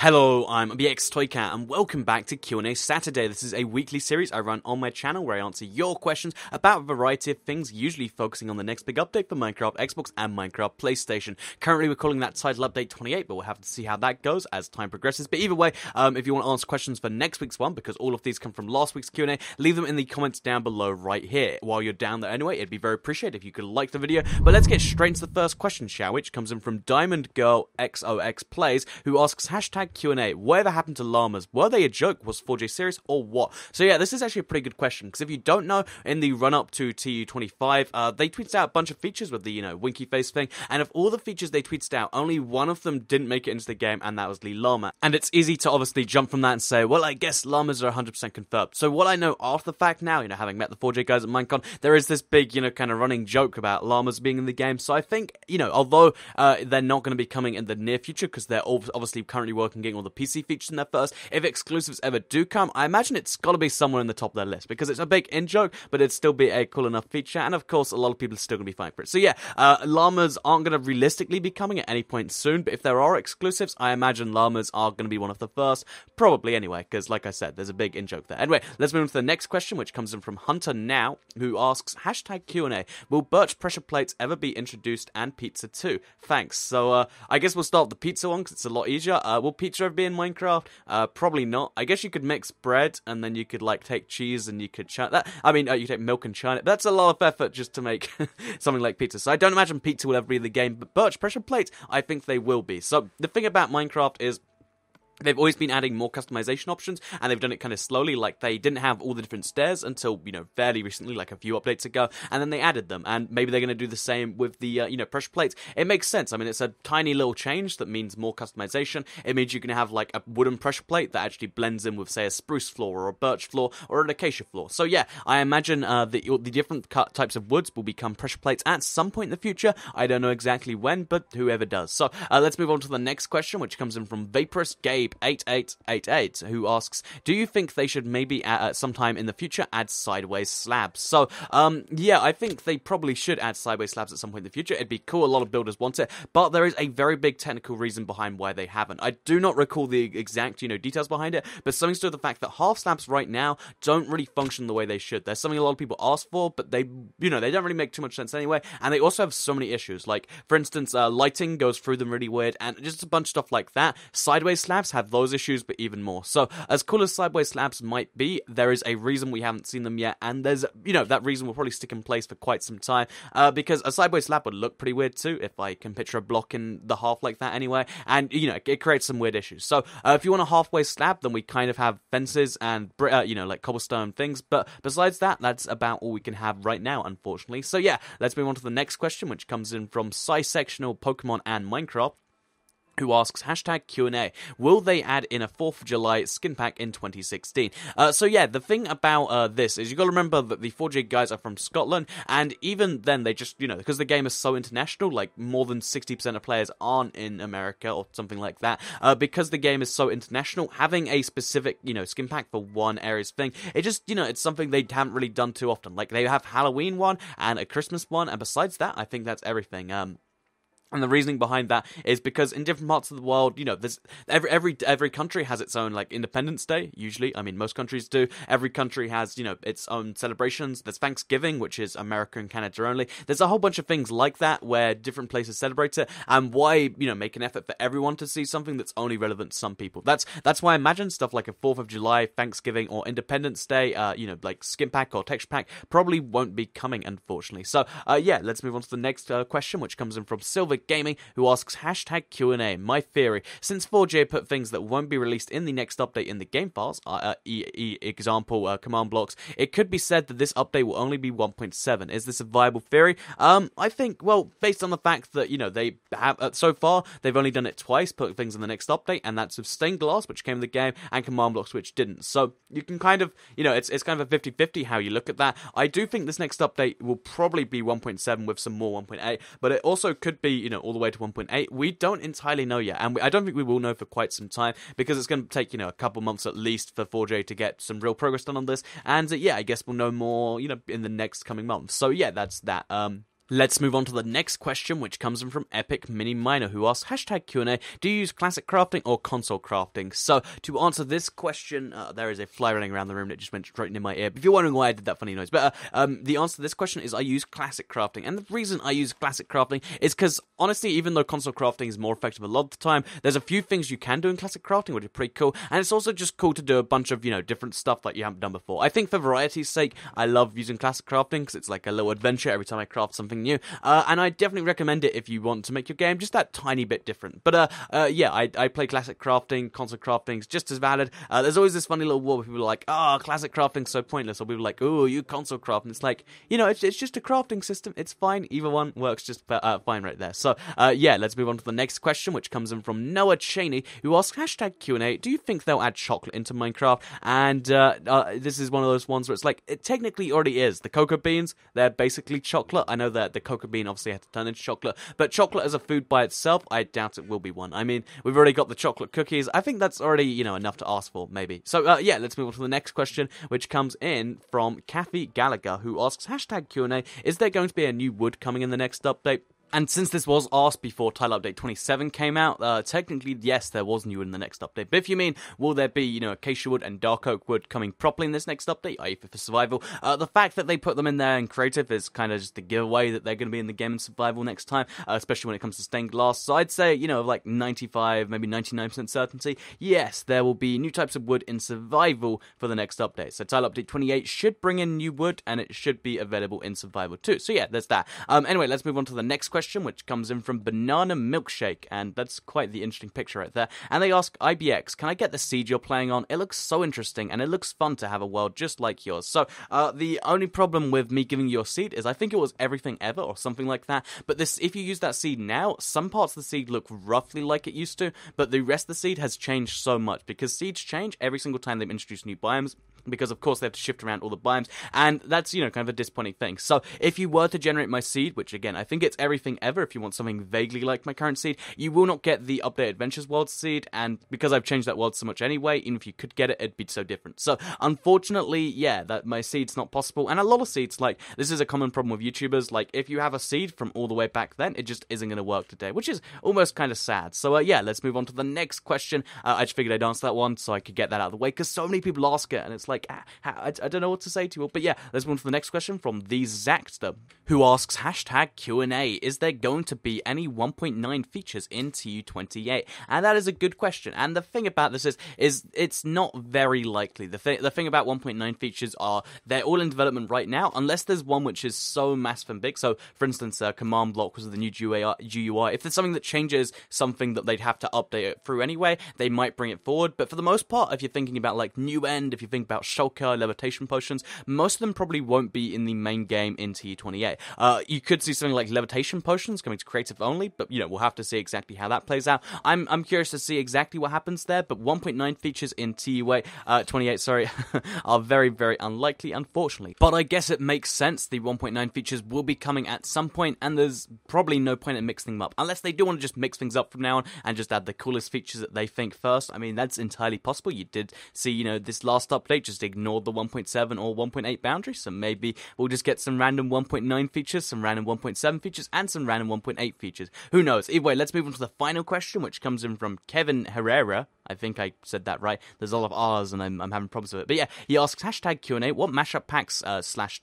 Hello, I'm BX and welcome back to Q&A Saturday. This is a weekly series I run on my channel where I answer your questions about a variety of things, usually focusing on the next big update for Minecraft Xbox and Minecraft PlayStation. Currently we're calling that title update 28, but we'll have to see how that goes as time progresses. But either way, if you want to answer questions for next week's one, because all of these come from last week's Q&A, leave them in the comments down below right here. While you're down there anyway, it'd be very appreciated if you could like the video. But let's get straight into the first question, shall we? Which comes in from Diamond Girl XOX Plays, who asks #Q&A, whatever happened to llamas? Were they a joke? Was 4J serious or what? So yeah, this is actually a pretty good question, because if you don't know, in the run-up to TU25, they tweeted out a bunch of features with the, winky face thing, and of all the features they tweeted out, only one of them didn't make it into the game, and that was the llama. And it's easy to obviously jump from that and say, well, I guess llamas are 100% confirmed. So what I know after the fact now, having met the 4J guys at Minecon, there is this big, kind of running joke about llamas being in the game. So I think, although they're not going to be coming in the near future, because they're obviously currently working getting all the PC features in there first, if exclusives ever do come, I imagine it's got to be somewhere in the top of their list, because it's a big in-joke, but it'd still be a cool enough feature, and of course, a lot of people are still going to be fighting for it. So yeah, llamas aren't going to realistically be coming at any point soon, but if there are exclusives, I imagine llamas are going to be one of the first, probably anyway, because like I said, there's a big in-joke there. Anyway, let's move on to the next question, which comes in from Hunter Now, who asks, #Q&A, will birch pressure plates ever be introduced, and pizza too? Thanks. So, I guess we'll start with the pizza one, because it's a lot easier. Will pizza ever be in Minecraft? Probably not. I guess you could mix bread, and then you could, take cheese, and you could churn that. I mean, you take milk and churn it. That's a lot of effort just to make something like pizza. So I don't imagine pizza will ever be in the game, but birch pressure plates, I think they will be. So the thing about Minecraft is, they've always been adding more customization options, and they've done it kind of slowly. Like, they didn't have all the different stairs until, fairly recently, like a few updates ago, and then they added them, and maybe they're going to do the same with the, pressure plates. It makes sense. I mean, it's a tiny little change that means more customization. It means you can have, a wooden pressure plate that actually blends in with, say, a spruce floor, or a birch floor, or an acacia floor. So, yeah, I imagine the different types of woods will become pressure plates at some point in the future. I don't know exactly when, but whoever does. So, let's move on to the next question, which comes in from Vaporous Gabe 8888, who asks, do you think they should maybe sometime in the future add sideways slabs? So yeah, I think they probably should add sideways slabs at some point in the future. It'd be cool, a lot of builders want it, but there is a very big technical reason behind why they haven't. I do not recall the exact details behind it, but something to do with the fact that half slabs right now don't really function the way they should. There's something a lot of people ask for, but they they don't really make too much sense anyway, and they also have so many issues. Like, for instance, lighting goes through them really weird, and just a bunch of stuff like that. Sideways slabs have those issues, but even more. So, as cool as sideways slabs might be, there is a reason we haven't seen them yet, and there's, that reason will probably stick in place for quite some time, because a sideways slab would look pretty weird too, if I can picture a block in the half like that anyway, and, it creates some weird issues. So, if you want a halfway slab, then we kind of have fences and, like cobblestone things, but besides that, that's about all we can have right now, unfortunately. So yeah, let's move on to the next question, which comes in from Sectional Pokemon and Minecraft, who asks, #Q&A, will they add in a 4th of July skin pack in 2016? So yeah, the thing about this is you got to remember that the 4J guys are from Scotland, and even then they just, because the game is so international, like more than 60% of players aren't in America or something like that, because the game is so international, having a specific, skin pack for one area's thing, it just, it's something they haven't really done too often. Like, they have Halloween one and a Christmas one, and besides that, I think that's everything. And the reasoning behind that is because in different parts of the world, there's every country has its own, Independence Day, usually. I mean, most countries do. Every country has, its own celebrations. There's Thanksgiving, which is America and Canada only. There's a whole bunch of things like that where different places celebrate it. And why, make an effort for everyone to see something that's only relevant to some people? That's why I imagine stuff like a 4th of July, Thanksgiving, or Independence Day, like skin pack or texture pack, probably won't be coming, unfortunately. So, yeah, let's move on to the next question, which comes in from Silver Gaming, who asks, #Q&A, my theory, since 4J put things that won't be released in the next update in the game files, example, command blocks, it could be said that this update will only be 1.7. Is this a viable theory? I think, well, based on the fact that, they have, so far, they've only done it twice, put things in the next update, and that's with Stained Glass, which came in the game, and command blocks, which didn't. So, you can kind of, it's kind of a 50-50 how you look at that. I do think this next update will probably be 1.7 with some more 1.8, but it also could be, all the way to 1.8. We don't entirely know yet, and I don't think we will know for quite some time, because it's going to take, a couple months at least for 4J to get some real progress done on this, and yeah, I guess we'll know more, in the next coming months. So yeah, that's that. Let's move on to the next question, which comes in from Epic Mini Miner, who asks, hashtag Q&A, do you use classic crafting or console crafting? So, to answer this question, there is a fly running around the room that just went straight in my ear. If you're wondering why I did that funny noise, but the answer to this question is I use classic crafting. And the reason I use classic crafting is because, honestly, even though console crafting is more effective a lot of the time, there's a few things you can do in classic crafting, which are pretty cool. And it's also just cool to do a bunch of, different stuff that you haven't done before. I think for variety's sake, I love using classic crafting because it's like a little adventure every time I craft something new, and I definitely recommend it if you want to make your game just that tiny bit different. But yeah, I play classic crafting, console crafting's just as valid. There's always this funny little war where people are like, classic crafting's so pointless, or people are like, you console craft, and it's like, it's just a crafting system, it's fine, either one works just fine right there. So yeah, let's move on to the next question, which comes in from Noah Cheney, who asks, hashtag Q&A, do you think they'll add chocolate into Minecraft? And this is one of those ones where it's like, it technically already is. The cocoa beans, they're basically chocolate. I know that the cocoa bean obviously had to turn into chocolate, but chocolate as a food by itself, I doubt it will be one. I mean, we've already got the chocolate cookies. I think that's already, enough to ask for, maybe. So, yeah, let's move on to the next question, which comes in from Kathy Gallagher, who asks, hashtag Q&A, is there going to be a new wood coming in the next update? And since this was asked before Title Update 27 came out, technically, yes, there was new in the next update. But if you mean, will there be, acacia wood and dark oak wood coming properly in this next update, i.e. for survival, the fact that they put them in there in creative is kind of just a giveaway that they're going to be in the game in survival next time, especially when it comes to stained glass. So I'd say, like 95, maybe 99% certainty, yes, there will be new types of wood in survival for the next update. So Title Update 28 should bring in new wood, and it should be available in survival too. So yeah, there's that. Anyway, let's move on to the next question, which comes in from Banana Milkshake, and that's quite the interesting picture right there. And they ask, IBX, can I get the seed you're playing on? It looks so interesting, and it looks fun to have a world just like yours. So, the only problem with me giving you a seed is I think it was everything ever, or something like that. But this, if you use that seed now, some parts of the seed look roughly like it used to, but the rest of the seed has changed so much, because seeds change every single time they've introduced new biomes, because of course they have to shift around all the biomes, and that's, kind of a disappointing thing. So if you were to generate my seed, which again, I think it's everything ever, if you want something vaguely like my current seed, you will not get the Update Adventures World seed, and because I've changed that world so much anyway, even if you could get it, it'd be so different. So unfortunately, yeah, that my seed's not possible, and a lot of seeds, like, this is a common problem with YouTubers, like, if you have a seed from all the way back then, it just isn't going to work today, which is almost kind of sad. So yeah, let's move on to the next question. I just figured I'd answer that one so I could get that out of the way, because so many people ask it, and it's like, I don't know what to say to you all. But yeah, let's move on to the next question from the Zaxter, who asks, hashtag Q&A, is there going to be any 1.9 features in TU28? And that is a good question. And the thing about this is it's not very likely. The thing about 1.9 features are they're all in development right now, unless there's one which is so massive and big. So, for instance, command block was the new GUI. If there's something that changes something that they'd have to update it through anyway, they might bring it forward. But for the most part, if you're thinking about like New End, if you think about Shulker, levitation potions, most of them probably won't be in the main game in TU28. You could see something like levitation potions coming to creative only, but we'll have to see exactly how that plays out. I'm curious to see exactly what happens there, but 1.9 features in TU28 are very, very unlikely, unfortunately. But I guess it makes sense. The 1.9 features will be coming at some point, and there's probably no point in mixing them up, unless they do want to just mix things up from now on and just add the coolest features that they think first. I mean, that's entirely possible. You did see, this last update just ignored the 1.7 or 1.8 boundary, so maybe we'll just get some random 1.9 features, some random 1.7 features, and some random 1.8 features. Who knows? Either way, let's move on to the final question, which comes in from Kevin Herrera. I think I said that right. There's a lot of R's, and I'm having problems with it. But yeah, he asks, hashtag Q&A, what mashup packs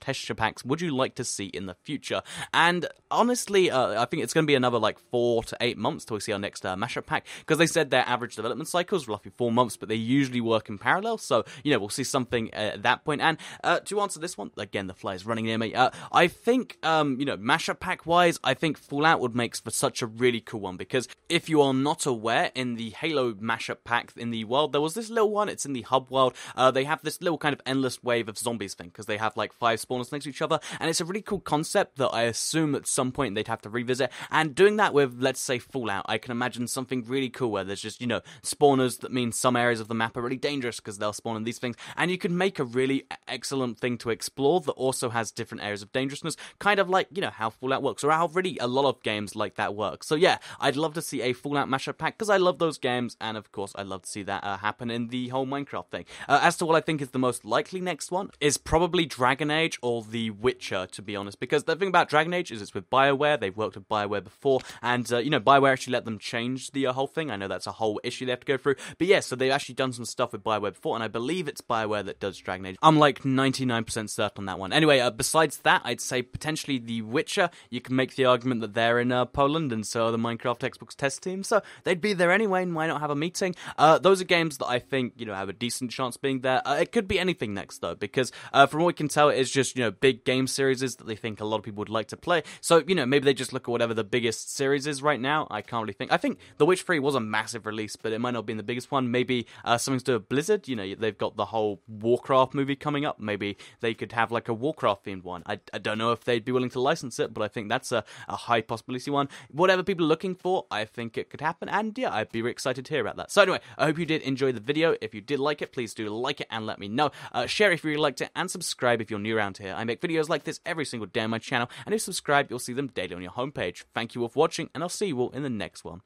/ texture packs would you like to see in the future? And honestly, I think it's going to be another like 4 to 8 months till we see our next mashup pack, because they said their average development cycles were roughly 4 months, but they usually work in parallel. So, we'll see something at that point. And to answer this one, again, the fly is running near me. I think, mashup pack wise, I think Fallout would make for such a really cool one, because if you are not aware, in the Halo mashup pack in the world, there was this little one, it's in the hub world, they have this little kind of endless wave of zombies thing, because they have like 5 spawners next to each other, and it's a really cool concept that I assume at some point they'd have to revisit, and doing that with, let's say, Fallout, I can imagine something really cool where there's just, spawners that mean some areas of the map are really dangerous because they'll spawn in these things, and you can make a really excellent thing to explore that also has different areas of dangerousness, kind of like, how Fallout works, or how really a lot of games like that work. So yeah, I'd love to see a Fallout mashup pack, because I love those games, and of course, I'd love to see that happen in the whole Minecraft thing. As to what I think is the most likely next one, is probably Dragon Age or The Witcher, to be honest, because the thing about Dragon Age is it's with BioWare. They've worked with BioWare before, and BioWare actually let them change the whole thing. I know that's a whole issue they have to go through, but yeah, so they've actually done some stuff with BioWare before, and I believe it's BioWare that does Dragon Age. I'm like 99% certain on that one. Anyway, besides that, I'd say potentially The Witcher. You can make the argument that they're in Poland, and so are the Minecraft Xbox test team, so they'd be there anyway, and why not have a meeting? Those are games that I think, have a decent chance being there. It could be anything next, though, because from what we can tell, it's just, big game series that they think a lot of people would like to play. So, maybe they just look at whatever the biggest series is right now. I can't really think. I think The Witcher 3 was a massive release, but it might not be the biggest one. Maybe something to do with Blizzard. They've got the whole Warcraft movie coming up. Maybe they could have like a Warcraft themed one. I don't know if they'd be willing to license it, but I think that's a high possibility one. Whatever people are looking for, I think it could happen, and yeah, I'd be really excited to hear about that. So anyway, I hope you did enjoy the video. If you did like it, please do like it and let me know. Share if you really liked it, and subscribe if you're new around here. I make videos like this every single day on my channel, and if you subscribe, you'll see them daily on your homepage. Thank you all for watching, and I'll see you all in the next one.